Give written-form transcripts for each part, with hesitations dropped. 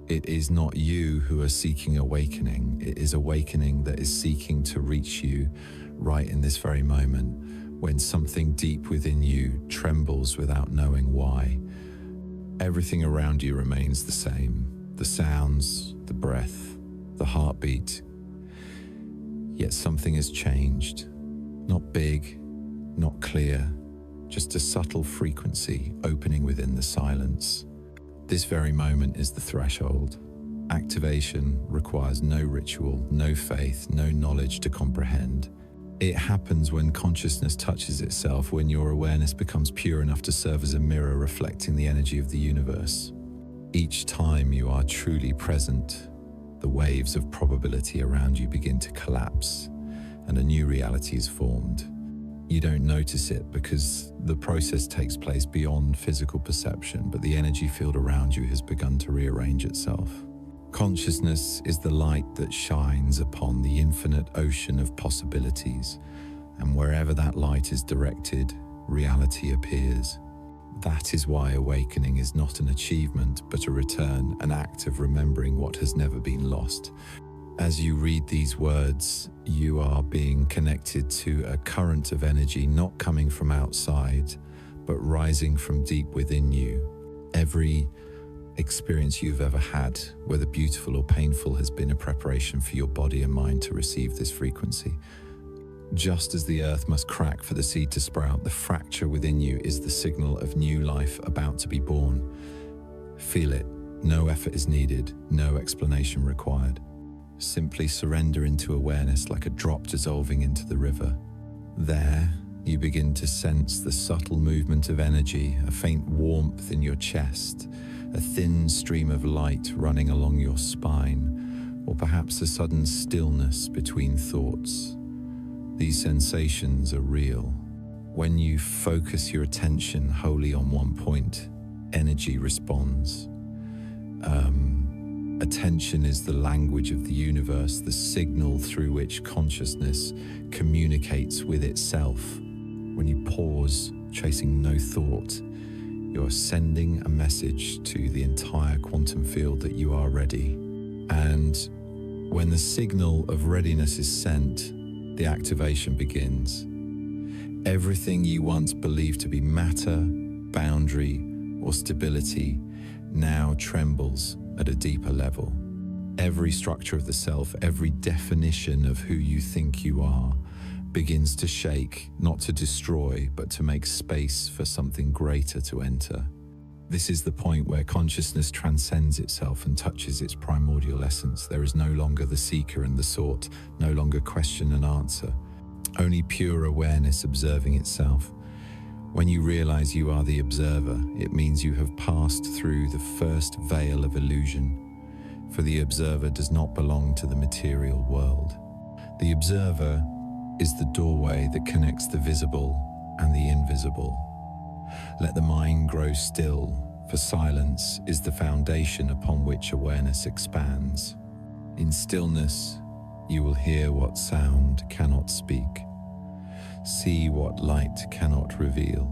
It is not you who are seeking awakening. It is awakening that is seeking to reach you right in this very moment, when something deep within you trembles without knowing why. Everything around you remains the same: the sounds, the breath, the heartbeat. Yet something has changed. Not big, not clear, just a subtle frequency opening within the silence. This very moment is the threshold. Activation requires no ritual, no faith, no knowledge to comprehend. It happens when consciousness touches itself, when your awareness becomes pure enough to serve as a mirror reflecting the energy of the universe. Each time you are truly present, the waves of probability around you begin to collapse, and a new reality is formed. You don't notice it because the process takes place beyond physical perception, but the energy field around you has begun to rearrange itself. Consciousness is the light that shines upon the infinite ocean of possibilities, and wherever that light is directed, reality appears. That is why awakening is not an achievement, but a return, an act of remembering what has never been lost. As you read these words, you are being connected to a current of energy not coming from outside, but rising from deep within you. Every experience you've ever had, whether beautiful or painful, has been a preparation for your body and mind to receive this frequency. Just as the earth must crack for the seed to sprout, the fracture within you is the signal of new life about to be born. Feel it. No effort is needed, no explanation required. Simply surrender into awareness like a drop dissolving into the river. There, you begin to sense the subtle movement of energy, a faint warmth in your chest, a thin stream of light running along your spine, or perhaps a sudden stillness between thoughts. These sensations are real. When you focus your attention wholly on one point, energy responds. Attention is the language of the universe, the signal through which consciousness communicates with itself. When you pause, chasing no thought, you're sending a message to the entire quantum field that you are ready. And when the signal of readiness is sent, the activation begins. Everything you once believed to be matter, boundary, or stability now trembles at a deeper level. Every structure of the self, every definition of who you think you are, begins to shake, not to destroy, but to make space for something greater to enter. This is the point where consciousness transcends itself and touches its primordial essence. There is no longer the seeker and the sought, no longer question and answer, only pure awareness observing itself. When you realize you are the observer, it means you have passed through the first veil of illusion, for the observer does not belong to the material world. The observer is the doorway that connects the visible and the invisible. Let the mind grow still, for silence is the foundation upon which awareness expands. In stillness, you will hear what sound cannot speak, see what light cannot reveal.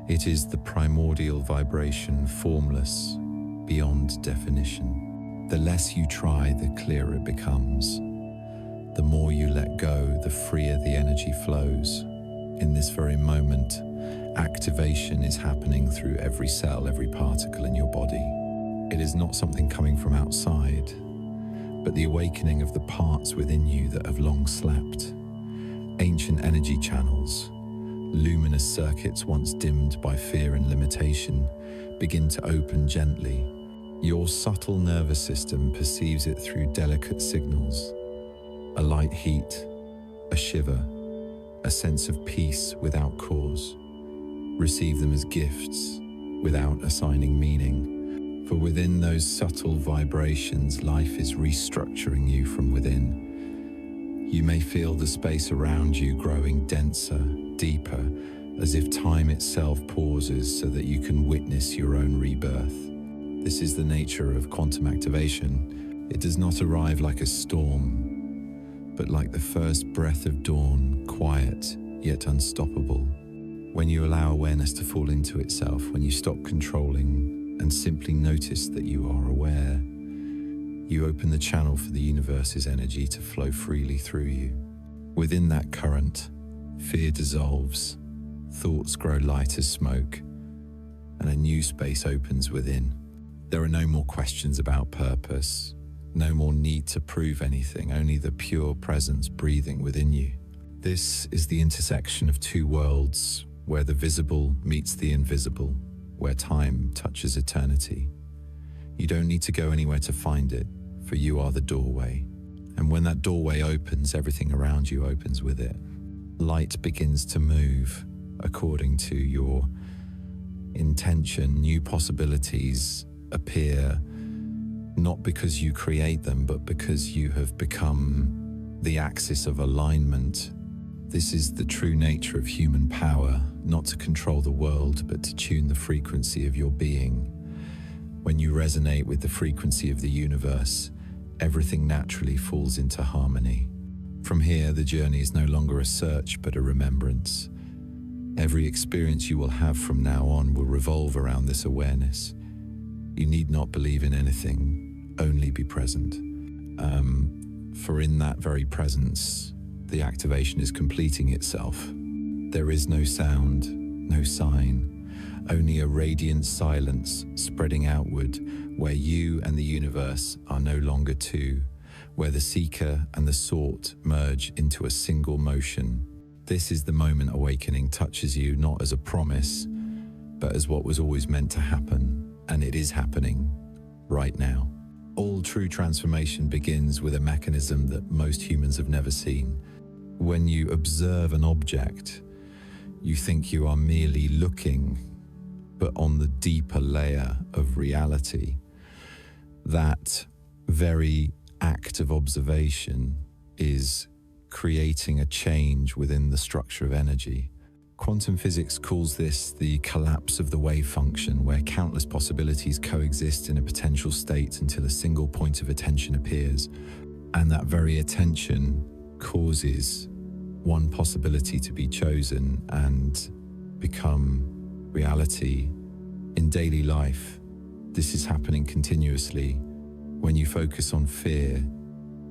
It is the primordial vibration, formless, beyond definition. The less you try, the clearer it becomes. The more you let go, the freer the energy flows. In this very moment, activation is happening through every cell, every particle in your body. It is not something coming from outside, but the awakening of the parts within you that have long slept. Ancient energy channels, luminous circuits once dimmed by fear and limitation, begin to open gently. Your subtle nervous system perceives it through delicate signals. A light heat, a shiver, a sense of peace without cause. Receive them as gifts without assigning meaning. For within those subtle vibrations, life is restructuring you from within. You may feel the space around you growing denser, deeper, as if time itself pauses so that you can witness your own rebirth. This is the nature of quantum activation. It does not arrive like a storm, but like the first breath of dawn, quiet yet unstoppable. When you allow awareness to fall into itself, when you stop controlling and simply notice that you are aware, You open the channel for the universe's energy to flow freely through you. Within that current, fear dissolves, thoughts grow light as smoke, and a new space opens within. There are no more questions about purpose, no more need to prove anything, only the pure presence breathing within you. This is the intersection of two worlds, where the visible meets the invisible, where time touches eternity. You don't need to go anywhere to find it, for you are the doorway. And when that doorway opens, everything around you opens with it. Light begins to move according to your intention. New possibilities appear, not because you create them, but because you have become the axis of alignment. This is the true nature of human power, not to control the world, but to tune the frequency of your being. When you resonate with the frequency of the universe, everything naturally falls into harmony. From here, the journey is no longer a search, but a remembrance. Every experience you will have from now on will revolve around this awareness. You need not believe in anything, only be present. For in that very presence, the activation is completing itself. There is no sound, no sign, only a radiant silence spreading outward, where you and the universe are no longer two, where the seeker and the sought merge into a single motion. This is the moment awakening touches you not as a promise, but as what was always meant to happen, and it is happening right now. All true transformation begins with a mechanism that most humans have never seen. When you observe an object, you think you are merely looking, but on the deeper layer of reality. That very act of observation is creating a change within the structure of energy. Quantum physics calls this the collapse of the wave function, where countless possibilities coexist in a potential state until a single point of attention appears. And that very attention causes one possibility to be chosen and become reality. In daily life, this is happening continuously. When you focus on fear,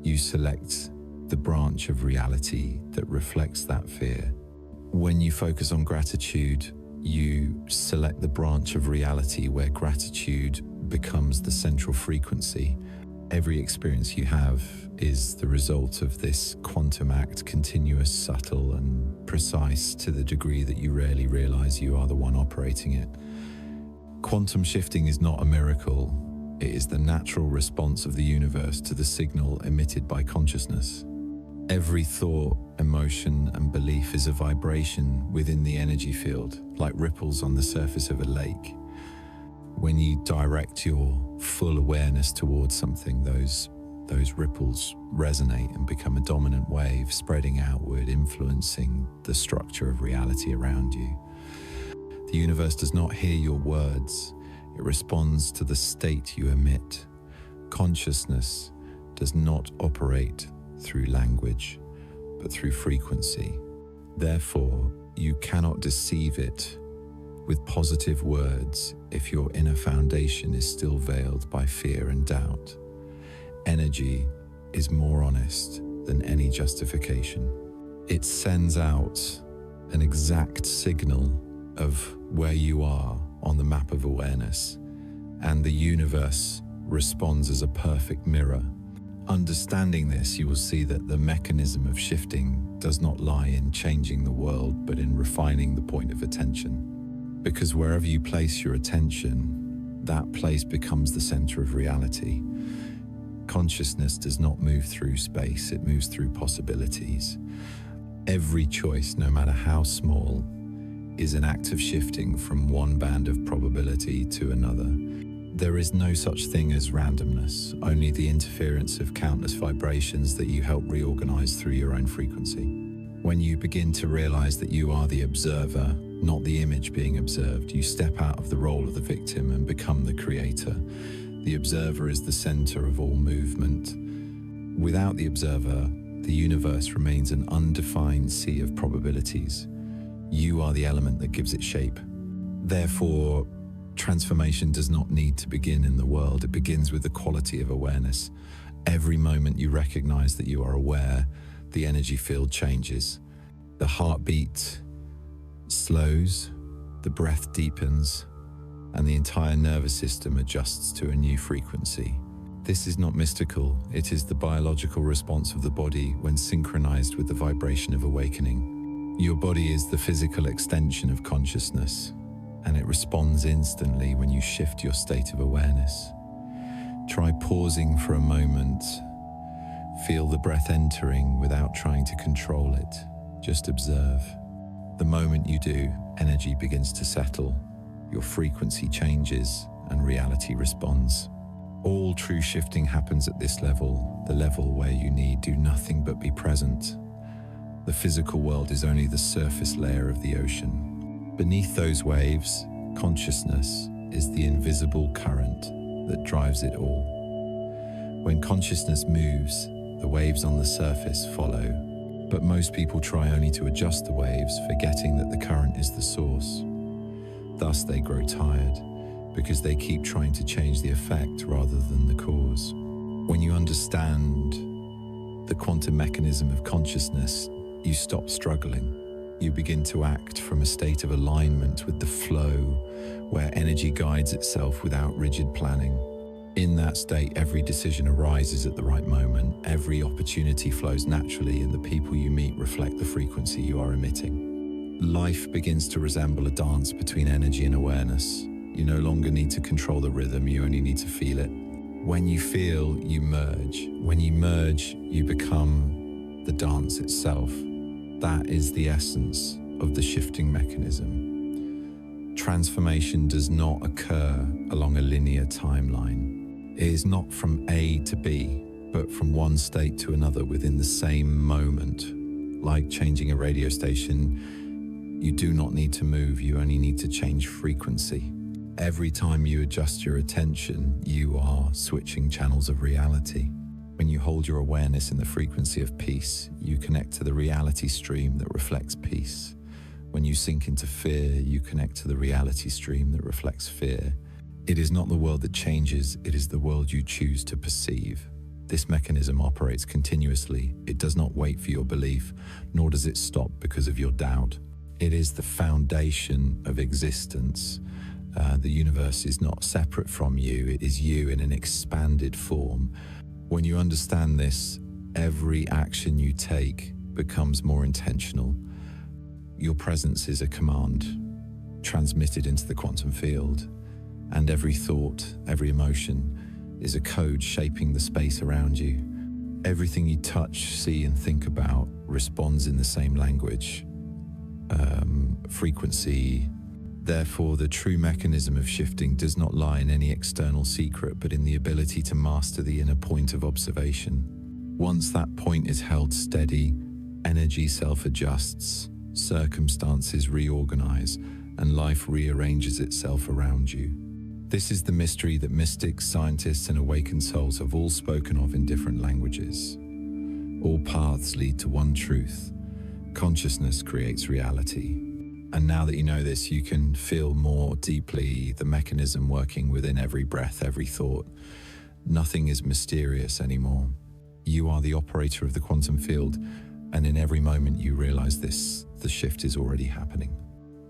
you select the branch of reality that reflects that fear. When you focus on gratitude, you select the branch of reality where gratitude becomes the central frequency. Every experience you have is the result of this quantum act, continuous, subtle, and precise to the degree that you rarely realize you are the one operating it. Quantum shifting is not a miracle. It is the natural response of the universe to the signal emitted by consciousness. Every thought, emotion, and belief is a vibration within the energy field, like ripples on the surface of a lake. When you direct your full awareness towards something, those ripples resonate and become a dominant wave, spreading outward, influencing the structure of reality around you. The universe does not hear your words. It responds to the state you emit. Consciousness does not operate through language, but through frequency. Therefore, you cannot deceive it with positive words if your inner foundation is still veiled by fear and doubt. Energy is more honest than any justification. It sends out an exact signal of where you are on the map of awareness, and the universe responds as a perfect mirror. Understanding this, you will see that the mechanism of shifting does not lie in changing the world, but in refining the point of attention. Because wherever you place your attention, that place becomes the center of reality. Consciousness does not move through space, it moves through possibilities. Every choice, no matter how small, is an act of shifting from one band of probability to another. There is no such thing as randomness, only the interference of countless vibrations that you help reorganize through your own frequency. When you begin to realize that you are the observer, not the image being observed, you step out of the role of the victim and become the creator. The observer is the center of all movement. Without the observer, the universe remains an undefined sea of probabilities. You are the element that gives it shape. Therefore, Transformation does not need to begin in the world. It begins with the quality of awareness. Every moment you recognize that you are aware, the energy field changes. The heartbeat slows, the breath deepens, and the entire nervous system adjusts to a new frequency. This is not mystical. It is the biological response of the body when synchronized with the vibration of awakening. Your body is the physical extension of consciousness, and it responds instantly when you shift your state of awareness. Try pausing for a moment. Feel the breath entering without trying to control it. Just observe. The moment you do, energy begins to settle. Your frequency changes and reality responds. All true shifting happens at this level, the level where you need do nothing but be present. The physical world is only the surface layer of the ocean. Beneath those waves, consciousness is the invisible current that drives it all. When consciousness moves, the waves on the surface follow. But most people try only to adjust the waves, forgetting that the current is the source. Thus they grow tired, because they keep trying to change the effect rather than the cause. When you understand the quantum mechanism of consciousness, you stop struggling. You begin to act from a state of alignment with the flow, where energy guides itself without rigid planning. In that state, every decision arises at the right moment, every opportunity flows naturally, and the people you meet reflect the frequency you are emitting. Life begins to resemble a dance between energy and awareness. You no longer need to control the rhythm, you only need to feel it. When you feel, you merge. When you merge, you become the dance itself. That is the essence of the shifting mechanism. Transformation does not occur along a linear timeline. It is not from A to B, but from one state to another within the same moment. Like changing a radio station, you do not need to move, you only need to change frequency. Every time you adjust your attention, you are switching channels of reality. When you hold your awareness in the frequency of peace, you connect to the reality stream that reflects peace. When you sink into fear, you connect to the reality stream that reflects fear. It is not the world that changes, it is the world you choose to perceive. This mechanism operates continuously. It does not wait for your belief, nor does it stop because of your doubt. It is the foundation of existence. The universe is not separate from you, it is you in an expanded form. When you understand this, every action you take becomes more intentional. Your presence is a command transmitted into the quantum field. And every thought, every emotion is a code shaping the space around you. Everything you touch, see, and think about responds in the same language, frequency. Therefore, the true mechanism of shifting does not lie in any external secret, but in the ability to master the inner point of observation. Once that point is held steady, energy self-adjusts, circumstances reorganize, and life rearranges itself around you. This is the mystery that mystics, scientists, and awakened souls have all spoken of in different languages. All paths lead to one truth. Consciousness creates reality. And now that you know this, you can feel more deeply the mechanism working within every breath, every thought. Nothing is mysterious anymore. You are the operator of the quantum field, and in every moment you realize this, the shift is already happening.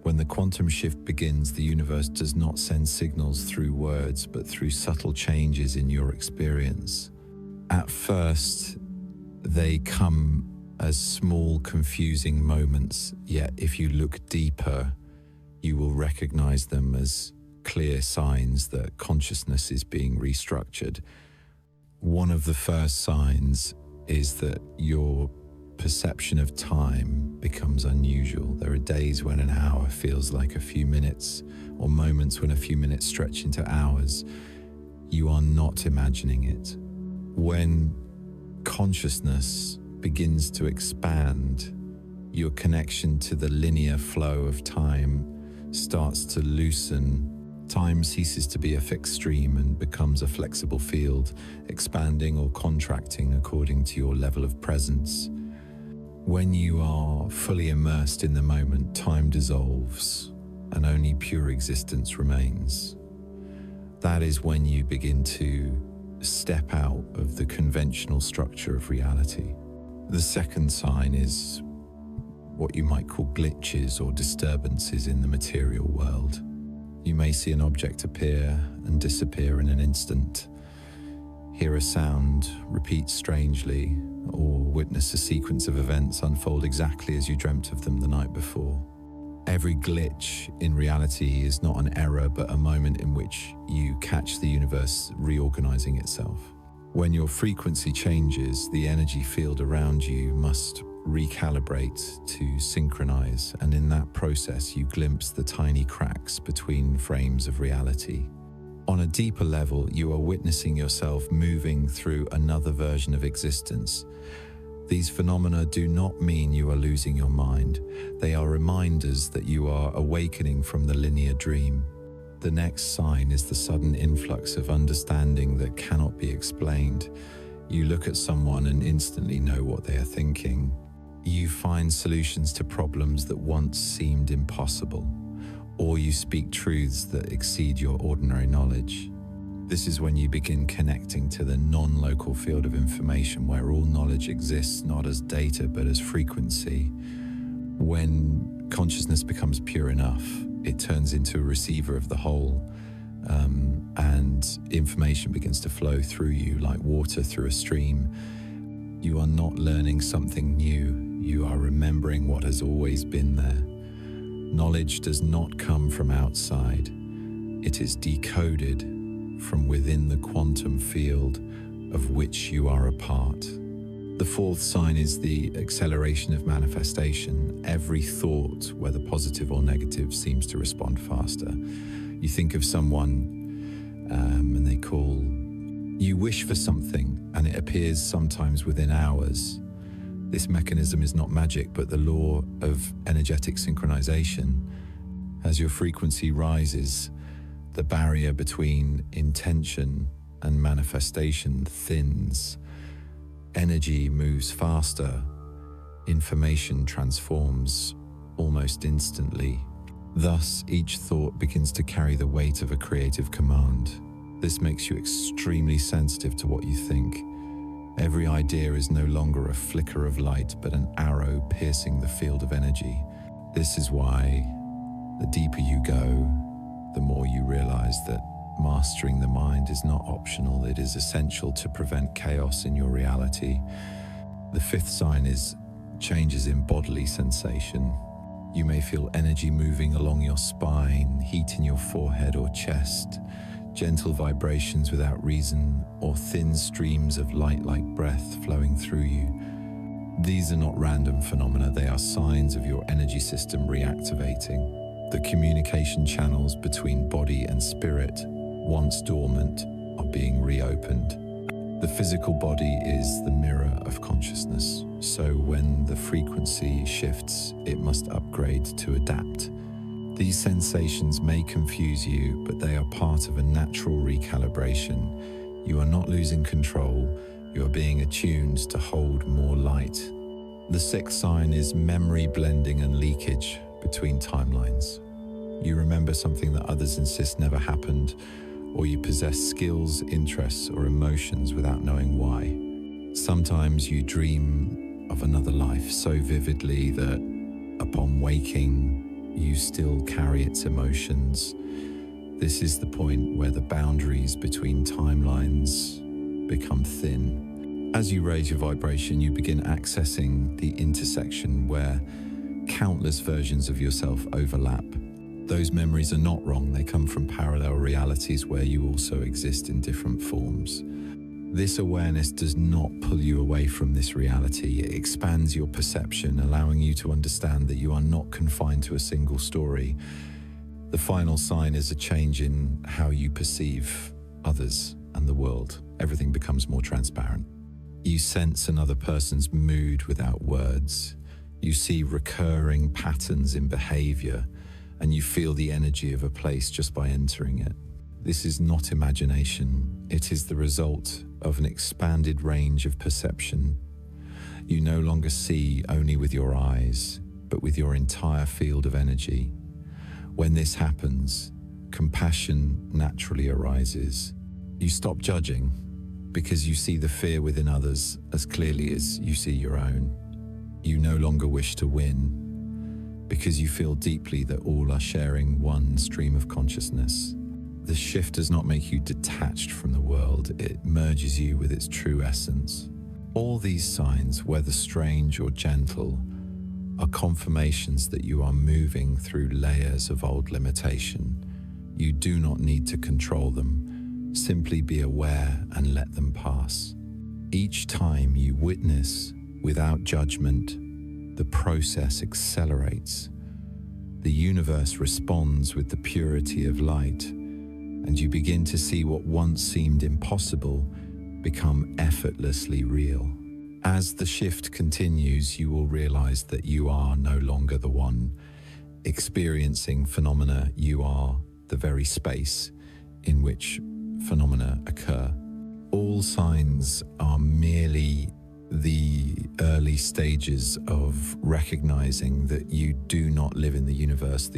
When the quantum shift begins, the universe does not send signals through words, but through subtle changes in your experience. At first, they come as small, confusing moments, yet if you look deeper, you will recognize them as clear signs that consciousness is being restructured. One of the first signs is that your perception of time becomes unusual. There are days when an hour feels like a few minutes, or moments when a few minutes stretch into hours. You are not imagining it. When consciousness begins to expand, your connection to the linear flow of time starts to loosen. Time ceases to be a fixed stream and becomes a flexible field, expanding or contracting according to your level of presence. When you are fully immersed in the moment, time dissolves. and only pure existence remains. That is when you begin to step out of the conventional structure of reality. The second sign is what you might call glitches or disturbances in the material world. You may see an object appear and disappear in an instant, hear a sound repeat strangely, or witness a sequence of events unfold exactly as you dreamt of them the night before. Every glitch in reality is not an error, but a moment in which you catch the universe reorganizing itself. When your frequency changes, the energy field around you must recalibrate to synchronize, and in that process you glimpse the tiny cracks between frames of reality. On a deeper level, you are witnessing yourself moving through another version of existence. These phenomena do not mean you are losing your mind. They are reminders that you are awakening from the linear dream. The next sign is the sudden influx of understanding that cannot be explained. You look at someone and instantly know what they are thinking. You find solutions to problems that once seemed impossible, or you speak truths that exceed your ordinary knowledge. This is when you begin connecting to the non-local field of information where all knowledge exists not as data but as frequency. When consciousness becomes pure enough, it turns into a receiver of the whole, and information begins to flow through you like water through a stream. You are not learning something new, you are remembering what has always been there. Knowledge does not come from outside, it is decoded from within the quantum field of which you are a part. The fourth sign is the acceleration of manifestation. Every thought, whether positive or negative, seems to respond faster. You think of someone and they call, you wish for something and it appears sometimes within hours. This mechanism is not magic, but the law of energetic synchronization. As your frequency rises, the barrier between intention and manifestation thins. Energy moves faster. Information transforms almost instantly. Thus, each thought begins to carry the weight of a creative command. This makes you extremely sensitive to what you think. Every idea is no longer a flicker of light, but an arrow piercing the field of energy. This is why, the deeper you go, the more you realize that mastering the mind is not optional, it is essential to prevent chaos in your reality. The fifth sign is changes in bodily sensation. You may feel energy moving along your spine, heat in your forehead or chest, gentle vibrations without reason, or thin streams of light-like breath flowing through you. These are not random phenomena, they are signs of your energy system reactivating. The communication channels between body and spirit, once dormant, are being reopened. The physical body is the mirror of consciousness, so when the frequency shifts, it must upgrade to adapt. These sensations may confuse you, but they are part of a natural recalibration. You are not losing control, you are being attuned to hold more light. The sixth sign is memory blending and leakage between timelines. You remember something that others insist never happened, or you possess skills, interests, or emotions without knowing why. Sometimes you dream of another life so vividly that upon waking, you still carry its emotions. This is the point where the boundaries between timelines become thin. As you raise your vibration, you begin accessing the intersection where countless versions of yourself overlap. Those memories are not wrong, they come from parallel realities where you also exist in different forms. This awareness does not pull you away from this reality, it expands your perception, allowing you to understand that you are not confined to a single story. The final sign is a change in how you perceive others and the world. Everything becomes more transparent. You sense another person's mood without words. You see recurring patterns in behavior, and you feel the energy of a place just by entering it. This is not imagination. It is the result of an expanded range of perception. You no longer see only with your eyes, but with your entire field of energy. When this happens, compassion naturally arises. You stop judging because you see the fear within others as clearly as you see your own. You no longer wish to win because you feel deeply that all are sharing one stream of consciousness. The shift does not make you detached from the world, it merges you with its true essence. All these signs, whether strange or gentle, are confirmations that you are moving through layers of old limitation. You do not need to control them. Simply be aware and let them pass. Each time you witness without judgment, the process accelerates. The universe responds with the purity of light, and you begin to see what once seemed impossible become effortlessly real. As the shift continues, you will realize that you are no longer the one experiencing phenomena. You are the very space in which phenomena occur. All signs are merely the early stages of recognizing that you do not live in the universe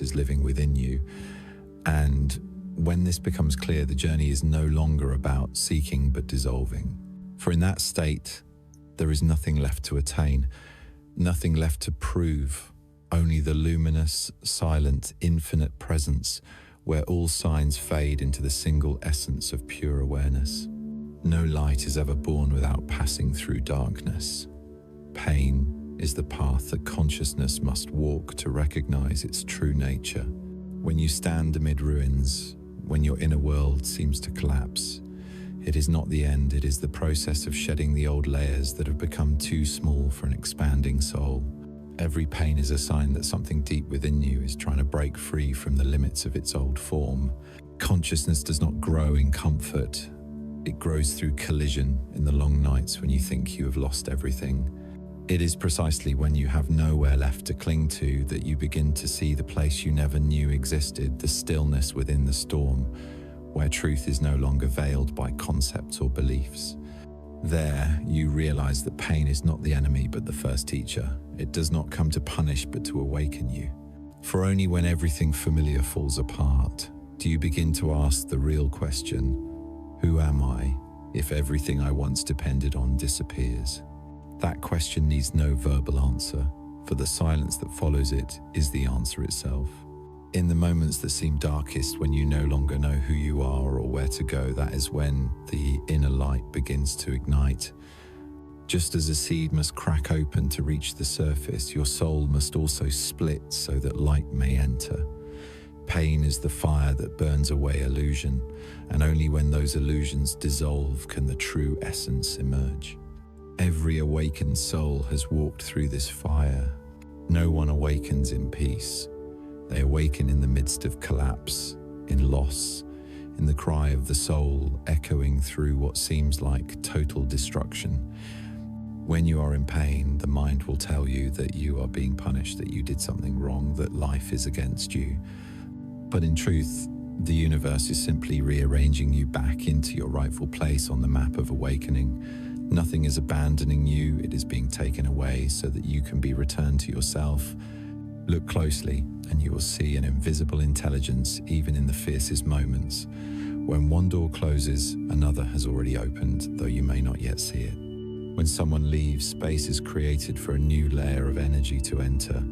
is living within you. And when this becomes clear, the journey is no longer about seeking but dissolving. For in that state, there is nothing left to attain, nothing left to prove, only the luminous, silent, infinite presence where all signs fade into the single essence of pure awareness. No light is ever born without passing through darkness. Pain is the path that consciousness must walk to recognize its true nature. When you stand amid ruins, when your inner world seems to collapse, it is not the end, it is the process of shedding the old layers that have become too small for an expanding soul. Every pain is a sign that something deep within you is trying to break free from the limits of its old form. Consciousness does not grow in comfort. It grows through collision in the long nights when you think you have lost everything. It is precisely when you have nowhere left to cling to that you begin to see the place you never knew existed, the stillness within the storm, where truth is no longer veiled by concepts or beliefs. There, you realize that pain is not the enemy but the first teacher. It does not come to punish but to awaken you. For only when everything familiar falls apart do you begin to ask the real question, who am I if everything I once depended on disappears? That question needs no verbal answer, for the silence that follows it is the answer itself. In the moments that seem darkest, when you no longer know who you are or where to go, that is when the inner light begins to ignite. Just as a seed must crack open to reach the surface, your soul must also split so that light may enter. Pain is the fire that burns away illusion, and only when those illusions dissolve can the true essence emerge. Every awakened soul has walked through this fire. No one awakens in peace. They awaken in the midst of collapse, in loss, in the cry of the soul echoing through what seems like total destruction. When you are in pain, the mind will tell you that you are being punished, that you did something wrong, that life is against you. But in truth, the universe is simply rearranging you back into your rightful place on the map of awakening. Nothing is abandoning you, it is being taken away so that you can be returned to yourself. Look closely and you will see an invisible intelligence even in the fiercest moments. When one door closes, another has already opened, though you may not yet see it. When someone leaves, space is created for a new layer of energy to enter.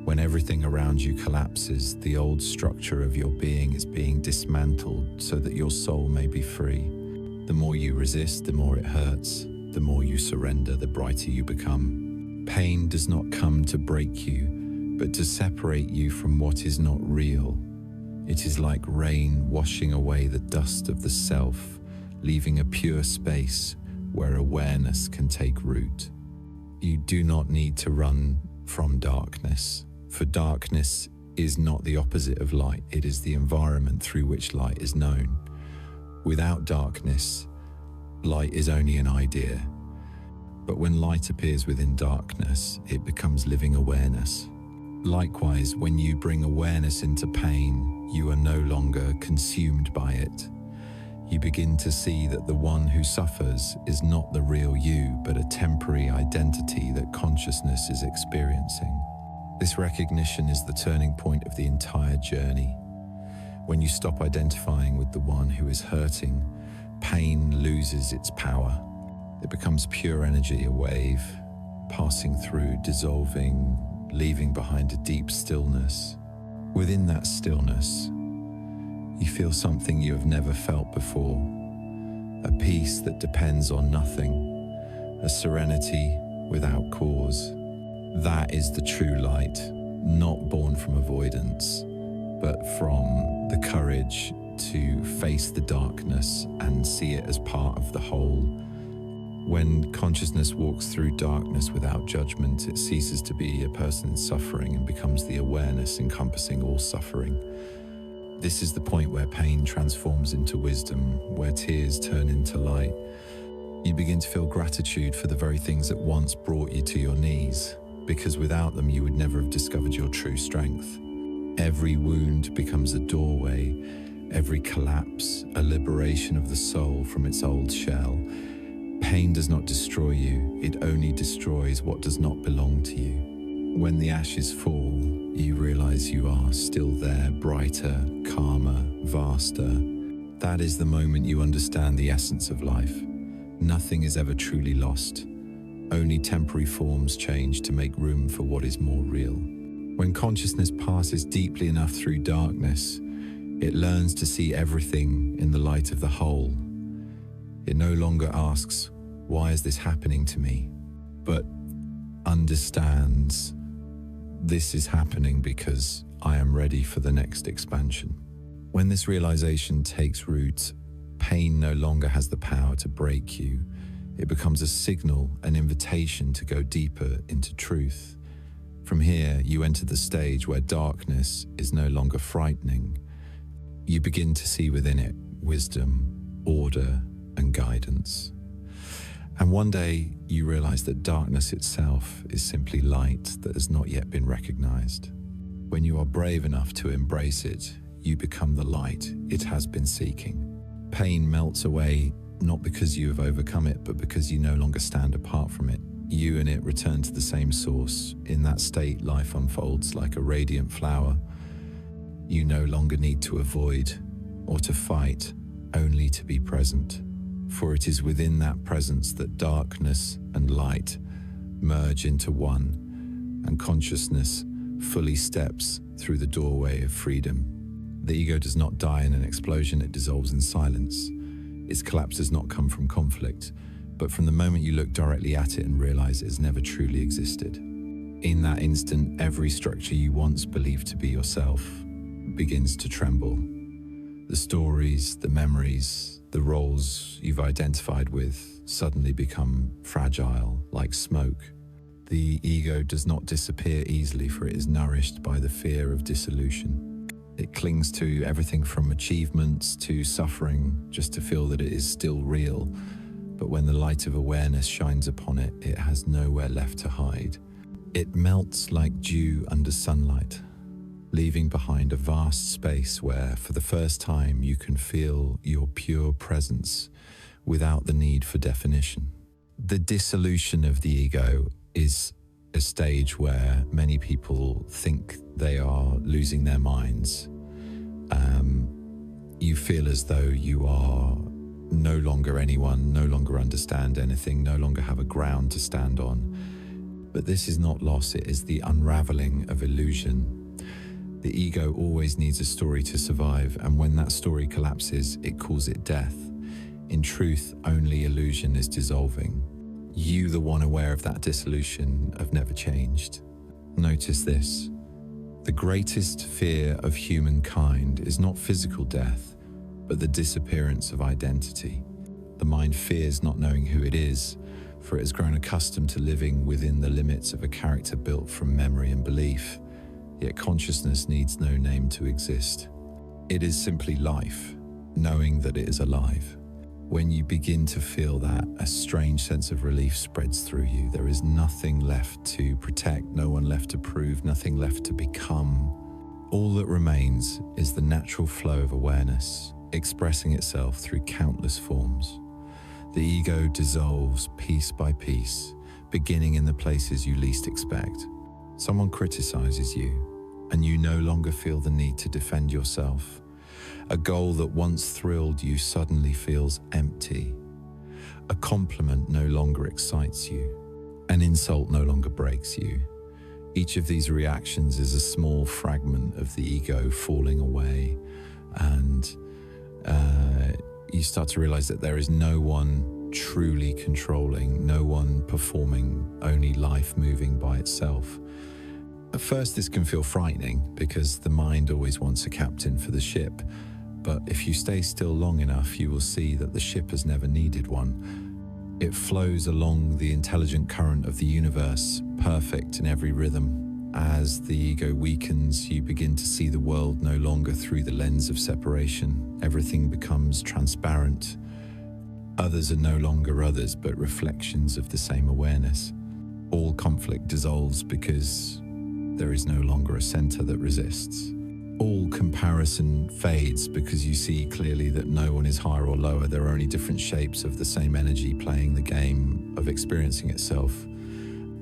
When everything around you collapses, the old structure of your being is being dismantled so that your soul may be free. The more you resist, the more it hurts. The more you surrender, the brighter you become. Pain does not come to break you, but to separate you from what is not real. It is like rain washing away the dust of the self, leaving a pure space where awareness can take root. You do not need to run from darkness, for darkness is not the opposite of light, it is the environment through which light is known. Without darkness, light is only an idea. But when light appears within darkness, it becomes living awareness. Likewise, when you bring awareness into pain, you are no longer consumed by it. You begin to see that the one who suffers is not the real you, but a temporary identity that consciousness is experiencing. This recognition is the turning point of the entire journey. When you stop identifying with the one who is hurting, pain loses its power. It becomes pure energy, a wave, passing through, dissolving, leaving behind a deep stillness. Within that stillness, you feel something you have never felt before, a peace that depends on nothing, a serenity without cause. That is the true light, not born from avoidance, but from the courage to face the darkness and see it as part of the whole. When consciousness walks through darkness without judgment, it ceases to be a person suffering and becomes the awareness encompassing all suffering. This is the point where pain transforms into wisdom, where tears turn into light. You begin to feel gratitude for the very things that once brought you to your knees, because without them you would never have discovered your true strength. Every wound becomes a doorway, every collapse a liberation of the soul from its old shell. Pain does not destroy you, it only destroys what does not belong to you. When the ashes fall, you realize you are still there, brighter, calmer, vaster. That is the moment you understand the essence of life. Nothing is ever truly lost. Only temporary forms change to make room for what is more real. When consciousness passes deeply enough through darkness, it learns to see everything in the light of the whole. It no longer asks, "Why is this happening to me?" but understands, "This is happening because I am ready for the next expansion." When this realization takes root, pain no longer has the power to break you. It becomes a signal, an invitation to go deeper into truth. From here, you enter the stage where darkness is no longer frightening. You begin to see within it wisdom, order, and guidance. And one day, you realize that darkness itself is simply light that has not yet been recognized. When you are brave enough to embrace it, you become the light it has been seeking. Pain melts away, not because you have overcome it, but because you no longer stand apart from it. You and it return to the same source. In that state, life unfolds like a radiant flower. You no longer need to avoid or to fight, only to be present. For it is within that presence that darkness and light merge into one, and consciousness fully steps through the doorway of freedom. The ego does not die in an explosion, it dissolves in silence. Its collapse does not come from conflict, but from the moment you look directly at it and realize it has never truly existed. In that instant, every structure you once believed to be yourself begins to tremble. The stories, the memories, the roles you've identified with suddenly become fragile, like smoke. The ego does not disappear easily, for it is nourished by the fear of dissolution. It clings to everything from achievements to suffering, just to feel that it is still real. But when the light of awareness shines upon it, it has nowhere left to hide. It melts like dew under sunlight, leaving behind a vast space where, for the first time, you can feel your pure presence without the need for definition. The dissolution of the ego is a stage where many people think they are losing their minds. You feel as though you are no longer anyone, no longer understand anything, no longer have a ground to stand on. But this is not loss, it is the unraveling of illusion. The ego always needs a story to survive, and when that story collapses, it calls it death. In truth, only illusion is dissolving. You, the one aware of that dissolution, have never changed. Notice this. The greatest fear of humankind is not physical death, but the disappearance of identity. The mind fears not knowing who it is, for it has grown accustomed to living within the limits of a character built from memory and belief. Yet consciousness needs no name to exist. It is simply life, knowing that it is alive. When you begin to feel that, a strange sense of relief spreads through you. There is nothing left to protect, no one left to prove, nothing left to become. All that remains is the natural flow of awareness, expressing itself through countless forms. The ego dissolves piece by piece, beginning in the places you least expect. Someone criticizes you, and you no longer feel the need to defend yourself. A goal that once thrilled you suddenly feels empty. A compliment no longer excites you. An insult no longer breaks you. Each of these reactions is a small fragment of the ego falling away, and you start to realize that there is no one truly controlling, no one performing, only life moving by itself. At first, this can feel frightening because the mind always wants a captain for the ship. But if you stay still long enough, you will see that the ship has never needed one. It flows along the intelligent current of the universe, perfect in every rhythm. As the ego weakens, you begin to see the world no longer through the lens of separation. Everything becomes transparent. Others are no longer others, but reflections of the same awareness. All conflict dissolves because there is no longer a center that resists. All comparison fades because you see clearly that no one is higher or lower. There are only different shapes of the same energy playing the game of experiencing itself.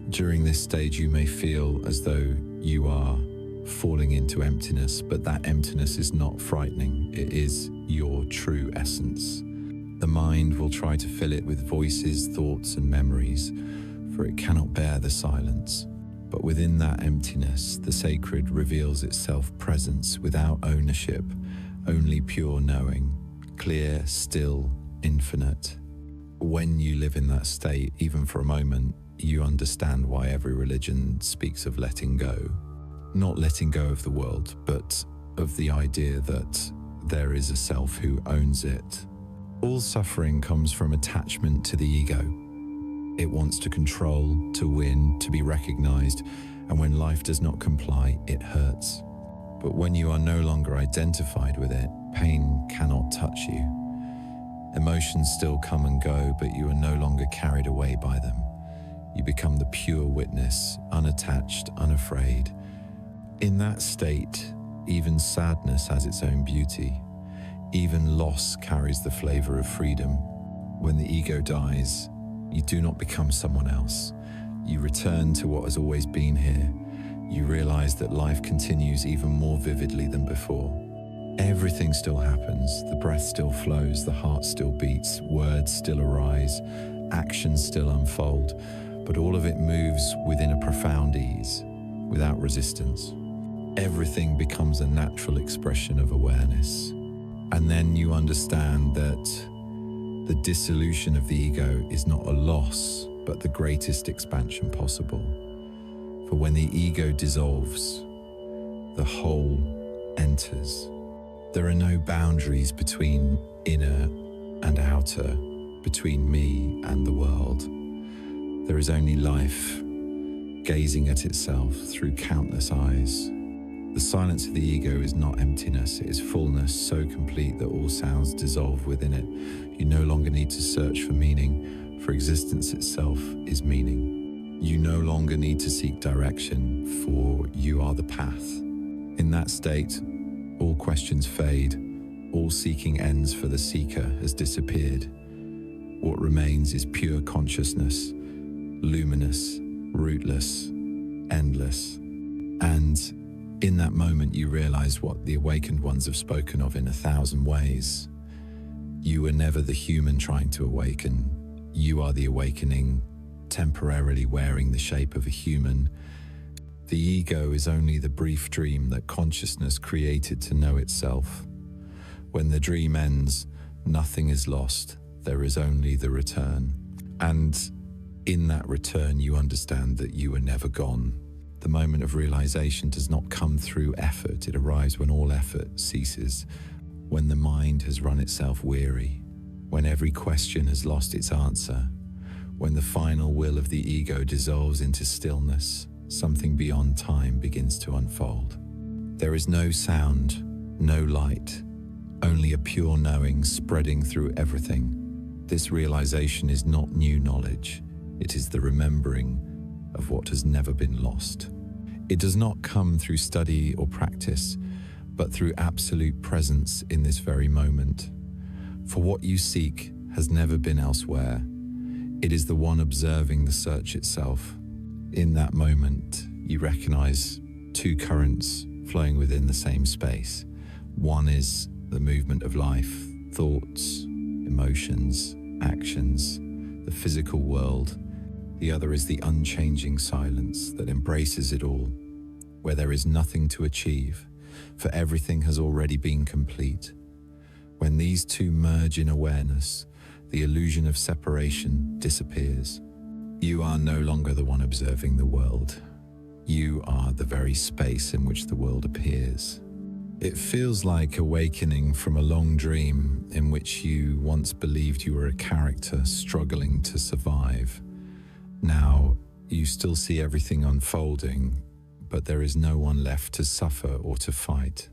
During this stage, you may feel as though you are falling into emptiness, but that emptiness is not frightening. It is your true essence. The mind will try to fill it with voices, thoughts, and memories, for it cannot bear the silence. But within that emptiness, the sacred reveals its self-presence without ownership, only pure knowing, clear, still, infinite. When you live in that state, even for a moment, you understand why every religion speaks of letting go. Not letting go of the world, but of the idea that there is a self who owns it. All suffering comes from attachment to the ego. It wants to control, to win, to be recognized, and when life does not comply, it hurts. But when you are no longer identified with it, pain cannot touch you. Emotions still come and go, but you are no longer carried away by them. You become the pure witness, unattached, unafraid. In that state, even sadness has its own beauty. Even loss carries the flavor of freedom. When the ego dies, you do not become someone else. You return to what has always been here. You realize that life continues even more vividly than before. Everything still happens. The breath still flows, the heart still beats, words still arise, actions still unfold. But all of it moves within a profound ease, without resistance. Everything becomes a natural expression of awareness. And then you understand that the dissolution of the ego is not a loss, but the greatest expansion possible. For when the ego dissolves, the whole enters. There are no boundaries between inner and outer, between me and the world. There is only life, gazing at itself through countless eyes. The silence of the ego is not emptiness, it is fullness so complete that all sounds dissolve within it. You no longer need to search for meaning, for existence itself is meaning. You no longer need to seek direction, for you are the path. In that state, all questions fade, all seeking ends for the seeker has disappeared. What remains is pure consciousness, luminous, rootless, endless. And in that moment, you realize what the awakened ones have spoken of in 1,000 ways. You were never the human trying to awaken. You are the awakening, temporarily wearing the shape of a human. The ego is only the brief dream that consciousness created to know itself. When the dream ends, nothing is lost. There is only the return. And in that return, you understand that you were never gone. The moment of realization does not come through effort. It arrives when all effort ceases, when the mind has run itself weary, when every question has lost its answer, when the final will of the ego dissolves into stillness, something beyond time begins to unfold. There is no sound, no light, only a pure knowing spreading through everything. This realization is not new knowledge. It is the remembering of what has never been lost. It does not come through study or practice, but through absolute presence in this very moment. For what you seek has never been elsewhere. It is the one observing the search itself. In that moment, you recognize two currents flowing within the same space. One is the movement of life, thoughts, emotions, actions, the physical world. The other is the unchanging silence that embraces it all, where there is nothing to achieve, for everything has already been complete. When these two merge in awareness, the illusion of separation disappears. You are no longer the one observing the world. You are the very space in which the world appears. It feels like awakening from a long dream in which you once believed you were a character struggling to survive. Now, you still see everything unfolding, but there is no one left to suffer or to fight.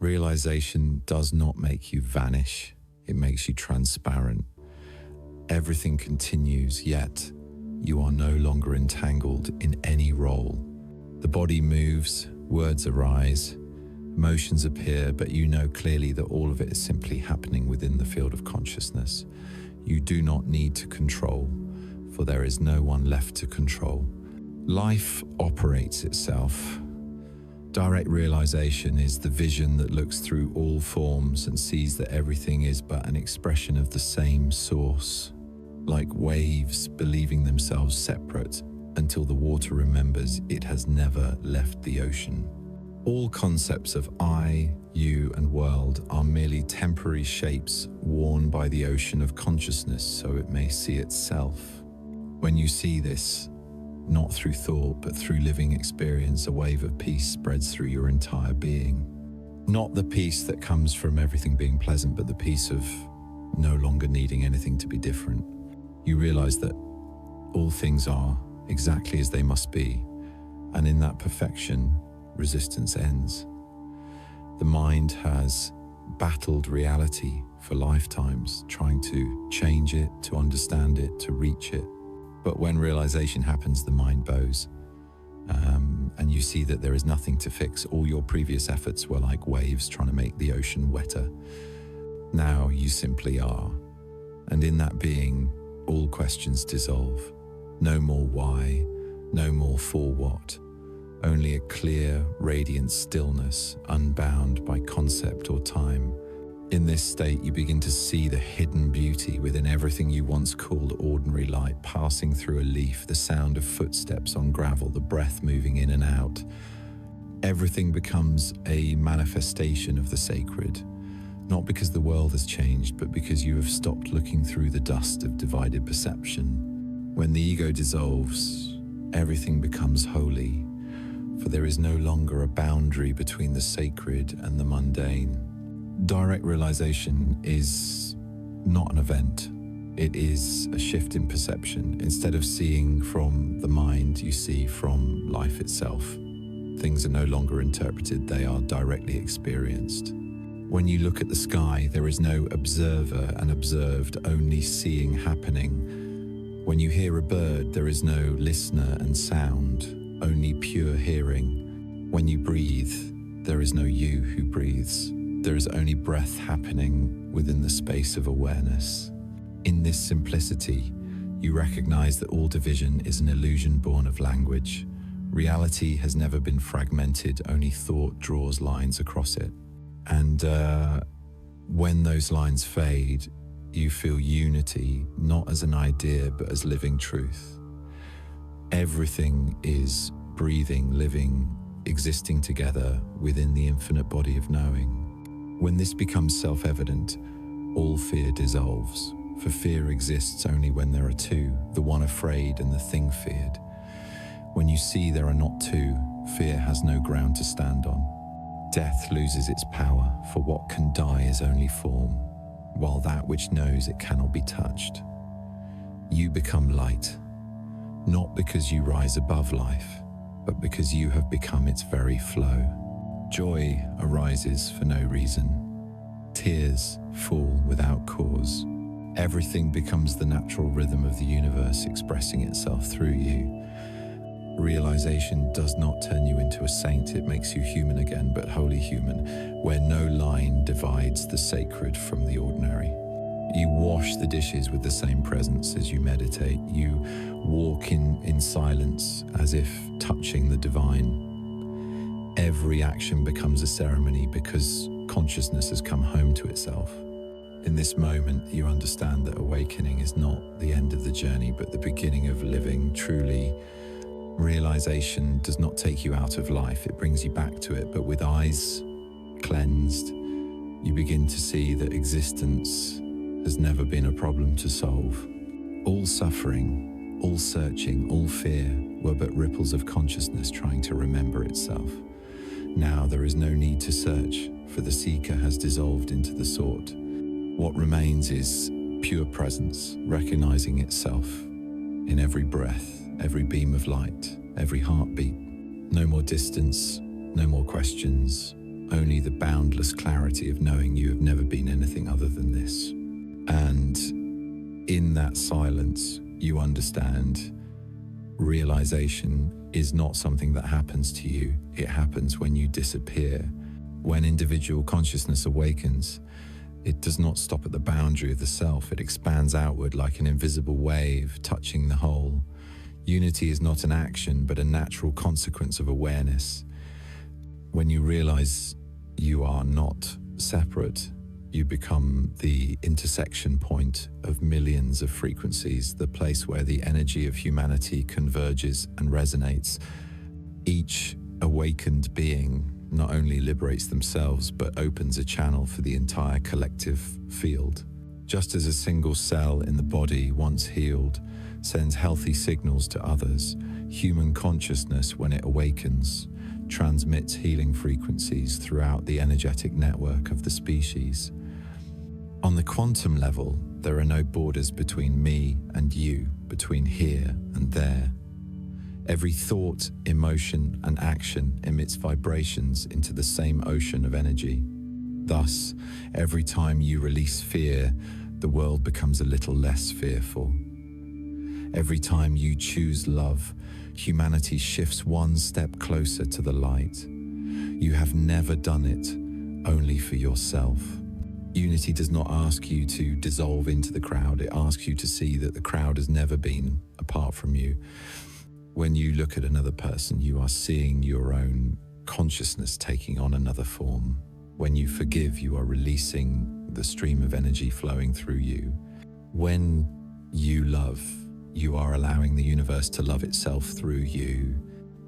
Realization does not make you vanish, it makes you transparent. Everything continues, yet you are no longer entangled in any role. The body moves, words arise, emotions appear, but you know clearly that all of it is simply happening within the field of consciousness. You do not need to control, for there is no one left to control. Life operates itself. Direct realization is the vision that looks through all forms and sees that everything is but an expression of the same source, like waves believing themselves separate until the water remembers it has never left the ocean. All concepts of I, you, and world are merely temporary shapes worn by the ocean of consciousness so it may see itself. When you see this, not through thought, but through living experience, a wave of peace spreads through your entire being. Not the peace that comes from everything being pleasant, but the peace of no longer needing anything to be different. You realize that all things are exactly as they must be, and in that perfection, resistance ends. The mind has battled reality for lifetimes, trying to change it, to understand it, to reach it. But when realization happens, the mind bows, and you see that there is nothing to fix. All your previous efforts were like waves trying to make the ocean wetter. Now you simply are, and in that being, all questions dissolve. No more why, no more for what, only a clear, radiant stillness, unbound by concept or time. In this state, you begin to see the hidden beauty within everything you once called ordinary light, passing through a leaf, the sound of footsteps on gravel, the breath moving in and out. Everything becomes a manifestation of the sacred, not because the world has changed, but because you have stopped looking through the dust of divided perception. When the ego dissolves, everything becomes holy, for there is no longer a boundary between the sacred and the mundane. Direct realization is not an event. It is a shift in perception. Instead of seeing from the mind, you see from life itself. Things are no longer interpreted, they are directly experienced. When you look at the sky, there is no observer and observed, only seeing happening. When you hear a bird, there is no listener and sound, only pure hearing. When you breathe, there is no you who breathes. There is only breath happening within the space of awareness. In this simplicity, you recognize that all division is an illusion born of language. Reality has never been fragmented, only thought draws lines across it. And when those lines fade, you feel unity, not as an idea, but as living truth. Everything is breathing, living, existing together within the infinite body of knowing. When this becomes self-evident, all fear dissolves, for fear exists only when there are two, the one afraid and the thing feared. When you see there are not two, fear has no ground to stand on. Death loses its power, for what can die is only form, while that which knows it cannot be touched. You become light, not because you rise above life, but because you have become its very flow. Joy arises for no reason. Tears fall without cause. Everything becomes the natural rhythm of the universe expressing itself through you. Realization does not turn you into a saint, it makes you human again, but wholly human, where no line divides the sacred from the ordinary. You wash the dishes with the same presence as you meditate. You walk in silence as if touching the divine. Every action becomes a ceremony because consciousness has come home to itself. In this moment, you understand that awakening is not the end of the journey, but the beginning of living truly. Realization does not take you out of life, it brings you back to it, but with eyes cleansed, you begin to see that existence has never been a problem to solve. All suffering, all searching, all fear were but ripples of consciousness trying to remember itself. Now there is no need to search, for the seeker has dissolved into the sought. What remains is pure presence, recognizing itself in every breath, every beam of light, every heartbeat. No more distance, no more questions, only the boundless clarity of knowing you have never been anything other than this. And in that silence, you understand realization is not something that happens to you. It happens when you disappear. When individual consciousness awakens, it does not stop at the boundary of the self. It expands outward like an invisible wave, touching the whole. Unity is not an action, but a natural consequence of awareness. When you realize you are not separate, you become the intersection point of millions of frequencies, the place where the energy of humanity converges and resonates. Each awakened being not only liberates themselves, but opens a channel for the entire collective field. Just as a single cell in the body, once healed, sends healthy signals to others, human consciousness, when it awakens, transmits healing frequencies throughout the energetic network of the species. On the quantum level, there are no borders between me and you, between here and there. Every thought, emotion, and action emits vibrations into the same ocean of energy. Thus, every time you release fear, the world becomes a little less fearful. Every time you choose love, humanity shifts one step closer to the light. You have never done it only for yourself. Unity does not ask you to dissolve into the crowd. It asks you to see that the crowd has never been apart from you. When you look at another person, you are seeing your own consciousness taking on another form. When you forgive, you are releasing the stream of energy flowing through you. When you love, you are allowing the universe to love itself through you.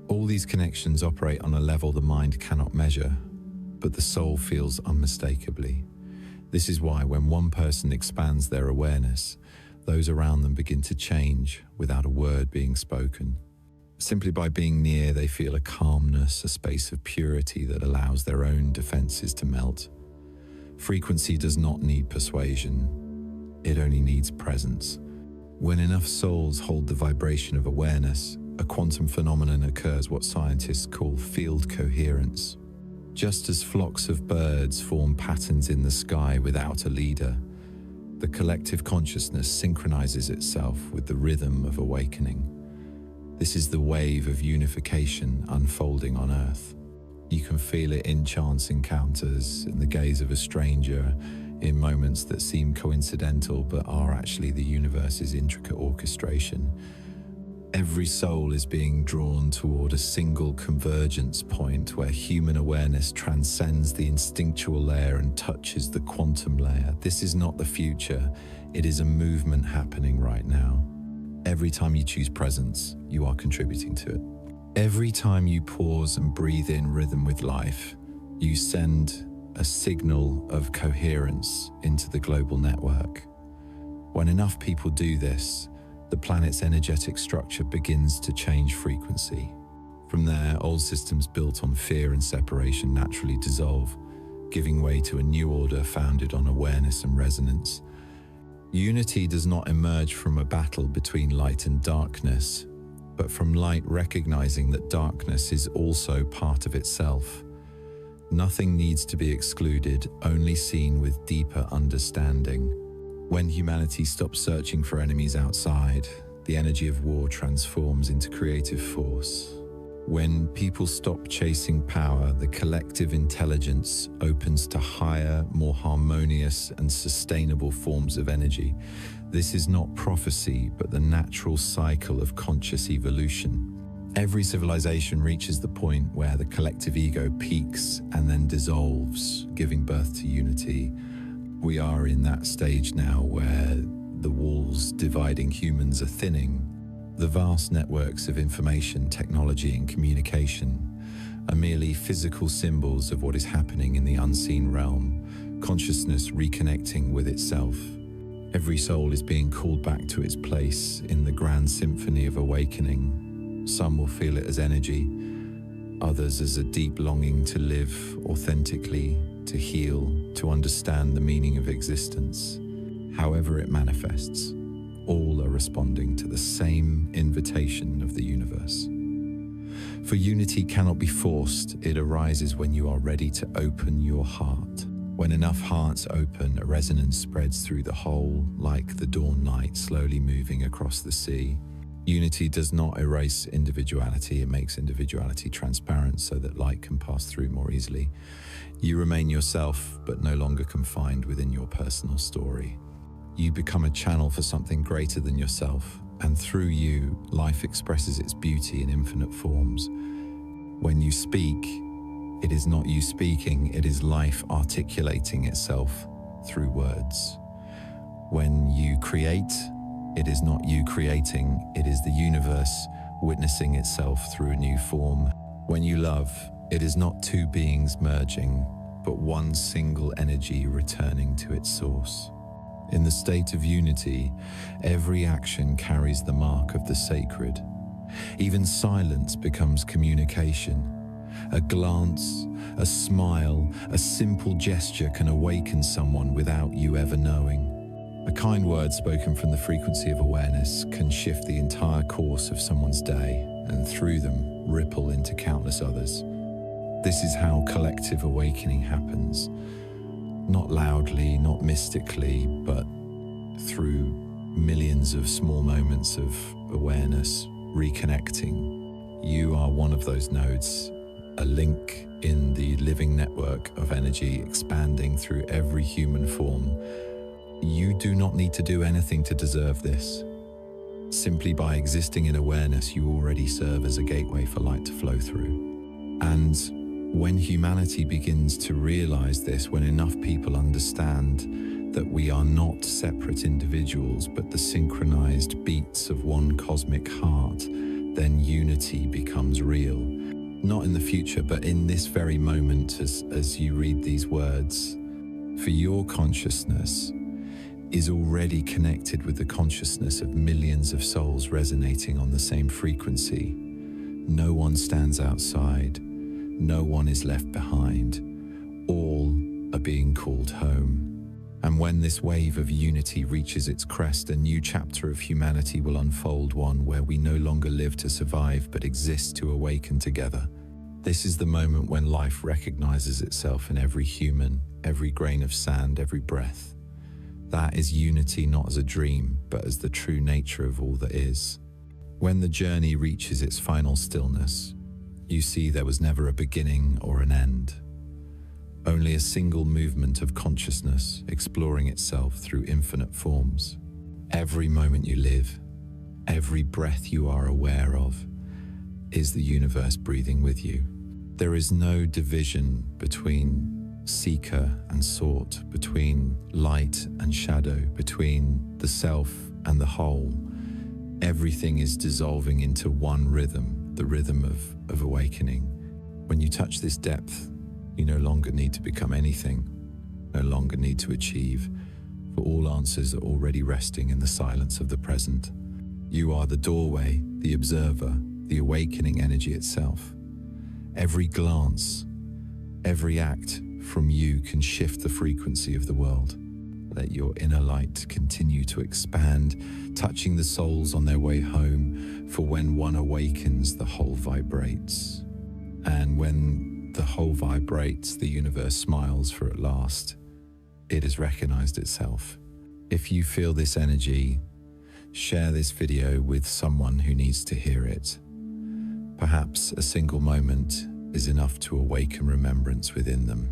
All these connections operate on a level the mind cannot measure, but the soul feels unmistakably. This is why when one person expands their awareness, those around them begin to change without a word being spoken. Simply by being near, they feel a calmness, a space of purity that allows their own defenses to melt. Frequency does not need persuasion. It only needs presence. When enough souls hold the vibration of awareness, a quantum phenomenon occurs, what scientists call field coherence. Just as flocks of birds form patterns in the sky without a leader, the collective consciousness synchronizes itself with the rhythm of awakening. This is the wave of unification unfolding on Earth. You can feel it in chance encounters, in the gaze of a stranger, in moments that seem coincidental but are actually the universe's intricate orchestration. Every soul is being drawn toward a single convergence point where human awareness transcends the instinctual layer and touches the quantum layer. This is not the future, it is a movement happening right now. Every time you choose presence, you are contributing to it. Every time you pause and breathe in rhythm with life, you send a signal of coherence into the global network. When enough people do this, the planet's energetic structure begins to change frequency. From there, old systems built on fear and separation naturally dissolve, giving way to a new order founded on awareness and resonance. Unity does not emerge from a battle between light and darkness, but from light recognizing that darkness is also part of itself. Nothing needs to be excluded, only seen with deeper understanding. When humanity stops searching for enemies outside, the energy of war transforms into creative force. When people stop chasing power, the collective intelligence opens to higher, more harmonious and sustainable forms of energy. This is not prophecy, but the natural cycle of conscious evolution. Every civilization reaches the point where the collective ego peaks and then dissolves, giving birth to unity. We are in that stage now where the walls dividing humans are thinning. The vast networks of information, technology, and communication are merely physical symbols of what is happening in the unseen realm, consciousness reconnecting with itself. Every soul is being called back to its place in the grand symphony of awakening. Some will feel it as energy, others as a deep longing to live authentically, to heal, to understand the meaning of existence. However it manifests, all are responding to the same invitation of the universe. For unity cannot be forced, it arises when you are ready to open your heart. When enough hearts open, a resonance spreads through the whole, like the dawn light slowly moving across the sea. Unity does not erase individuality, it makes individuality transparent so that light can pass through more easily. You remain yourself, but no longer confined within your personal story. You become a channel for something greater than yourself, and through you, life expresses its beauty in infinite forms. When you speak, it is not you speaking, it is life articulating itself through words. When you create, it is not you creating, it is the universe witnessing itself through a new form. When you love, it is not two beings merging, but one single energy returning to its source. In the state of unity, every action carries the mark of the sacred. Even silence becomes communication. A glance, a smile, a simple gesture can awaken someone without you ever knowing. A kind word spoken from the frequency of awareness can shift the entire course of someone's day and through them ripple into countless others. This is how collective awakening happens. Not loudly, not mystically, but through millions of small moments of awareness, reconnecting. You are one of those nodes, a link in the living network of energy expanding through every human form. You do not need to do anything to deserve this. Simply by existing in awareness, you already serve as a gateway for light to flow through. And when humanity begins to realize this, when enough people understand that we are not separate individuals, but the synchronized beats of one cosmic heart, then unity becomes real. Not in the future, but in this very moment as you read these words. For your consciousness is already connected with the consciousness of millions of souls resonating on the same frequency. No one stands outside. No one is left behind. All are being called home. And when this wave of unity reaches its crest, a new chapter of humanity will unfold, one where we no longer live to survive, but exist to awaken together. This is the moment when life recognizes itself in every human, every grain of sand, every breath. That is unity not as a dream, but as the true nature of all that is. When the journey reaches its final stillness, you see there was never a beginning or an end. Only a single movement of consciousness exploring itself through infinite forms. Every moment you live, every breath you are aware of, is the universe breathing with you. There is no division between seeker and sought, between light and shadow, between the self and the whole. Everything is dissolving into one rhythm, the rhythm of awakening. When you touch this depth, you no longer need to become anything, no longer need to achieve, for all answers are already resting in the silence of the present. You are the doorway, the observer, the awakening energy itself. Every glance, every act from you can shift the frequency of the world. Let your inner light continue to expand, touching the souls on their way home, for when one awakens, the whole vibrates. And when the whole vibrates, the universe smiles, for at last it has recognized itself. If you feel this energy, share this video with someone who needs to hear it. Perhaps a single moment is enough to awaken remembrance within them.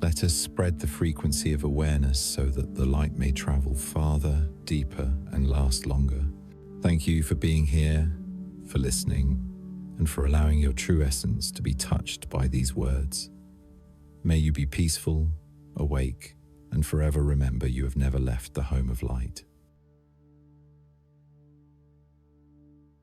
Let us spread the frequency of awareness so that the light may travel farther, deeper, and last longer. Thank you for being here, for listening, and for allowing your true essence to be touched by these words. May you be peaceful, awake, and forever remember you have never left the home of light.